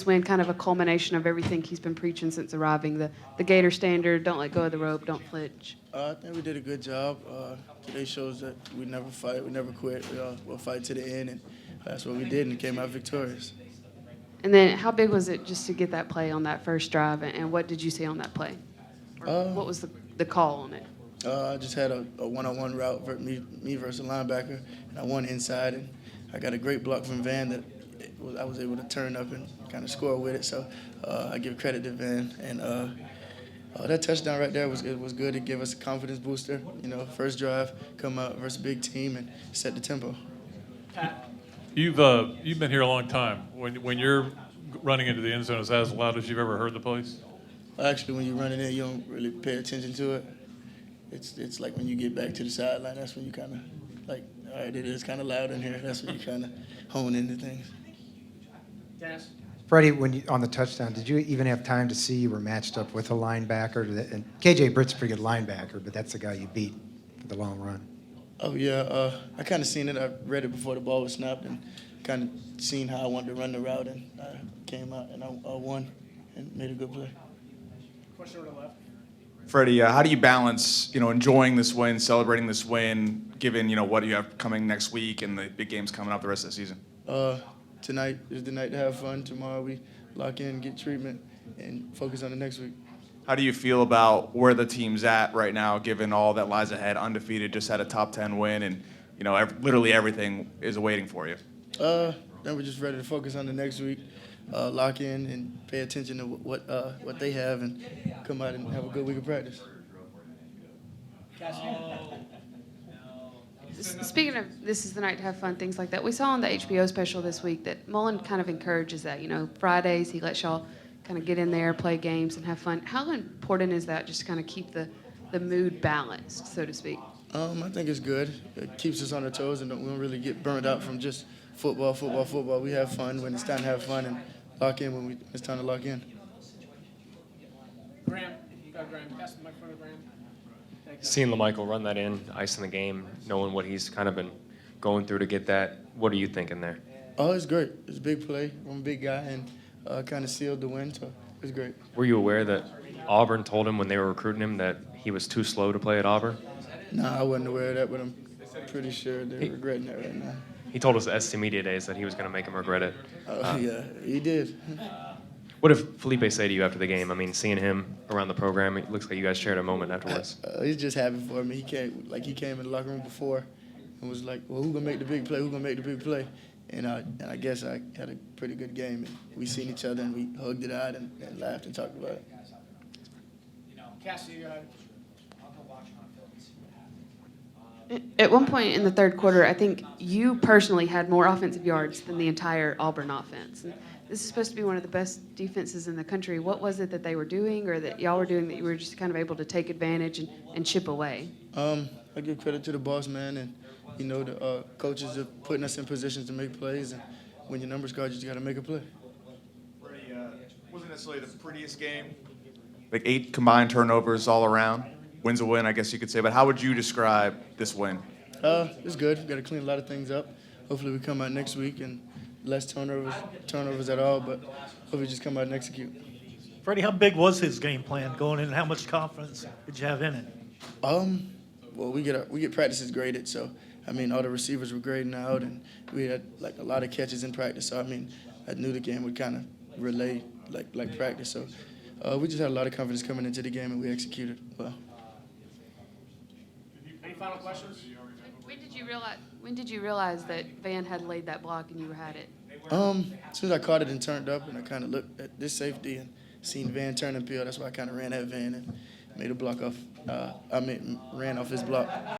this win kind of a culmination of everything he's been preaching since arriving? The Gator standard, don't let go of the rope, don't flinch. I think we did a good job. Today shows that we never fight, we never quit. We'll fight to the end, and that's what we did, and came out victorious. And then how big was it just to get that play on that first drive, and what did you see on that play? Or what was the call on it? I just had a one-on-one route, me versus a linebacker, and I won inside, and I got a great block from Van that I was able to turn up and kind of score with it. So I give credit to Van, and that touchdown right there was good to give us a confidence booster. First drive, come out versus a big team and set the tempo. You've been here a long time. When you're running into the end zone, is that as loud as you've ever heard the place? Actually, when you're running in, you don't really pay attention to it. It's like when you get back to the sideline, that's when you kind of like, all right, it is kind of loud in here. That's when you kind of hone into things. Dennis? Freddie, on the touchdown, did you even have time to see you were matched up with a linebacker? And KJ Britt's a pretty good linebacker, but that's the guy you beat for the long run. Oh, yeah. I kind of seen it. I read it before the ball was snapped and kind of seen how I wanted to run the route, and I came out and I won and made a good play. Question on the left. Freddie, how do you balance, enjoying this win, celebrating this win, given, what you have coming next week and the big games coming up the rest of the season? Tonight is the night to have fun. Tomorrow we lock in, get treatment, and focus on the next week. How do you feel about where the team's at right now, given all that lies ahead, undefeated, just had a top 10 win, and, literally everything is awaiting for you? Then we're just ready to focus on the next week, lock in and pay attention to what they have, and come out and have a good week of practice. Speaking of this is the night to have fun, things like that, we saw on the HBO special this week that Mullen kind of encourages that. Fridays he lets y'all kind of get in there, play games, and have fun. How important is that just to kind of keep the mood balanced, so to speak? I think it's good. It keeps us on our toes, and we don't really get burned out from just football. We have fun when it's time to have fun, and lock in when it's time to lock in. Graham. You got Graham. Pass the microphone to Graham. Seeing LaMichael run that in, icing the game, knowing what he's kind of been going through to get that, what are you thinking there? Oh, it's great. It's a big play. I'm a big guy, and kind of sealed the win, so it's great. Were you aware that Auburn told him when they were recruiting him that he was too slow to play at Auburn? No, I wasn't aware of that, but I'm pretty sure they're regretting that right now. He told us at SC Media Days that he was going to make him regret it. Yeah, he did. What did Felipe say to you after the game? I mean, seeing him around the program, it looks like you guys shared a moment afterwards. He's just happy for me. He came in the locker room before and was like, well, who's going to make the big play? Who's going to make the big play? And I guess I had a pretty good game. And we seen each other, and we hugged it out and laughed and talked about it. Cassidy, go ahead. At one point in the third quarter, I think you personally had more offensive yards than the entire Auburn offense. And this is supposed to be one of the best defenses in the country. What was it that they were doing or that y'all were doing that you were just kind of able to take advantage and chip away? I give credit to the boss man and, the coaches are putting us in positions to make plays. And when your numbers card, you just got to make a play. Freddie, wasn't necessarily the prettiest game. Like 8 combined turnovers all around. Win's a win, I guess you could say. But how would you describe this win? It's good. We've got to clean a lot of things up. Hopefully we come out next week and less turnovers at all, but hopefully we just come out and execute. Freddie, how big was his game plan going in, and how much confidence did you have in it? Well, we get practices graded, so all the receivers were grading out, and we had a lot of catches in practice. So I knew the game would kind of relay like practice. So we just had a lot of confidence coming into the game, and we executed well. Any final questions? When did you realize that Van had laid that block and you had it? As soon as I caught it and turned up, and I kind of looked at this safety and seen Van turn and peel, that's why I kind of ran at Van and made a block off. Ran off his block.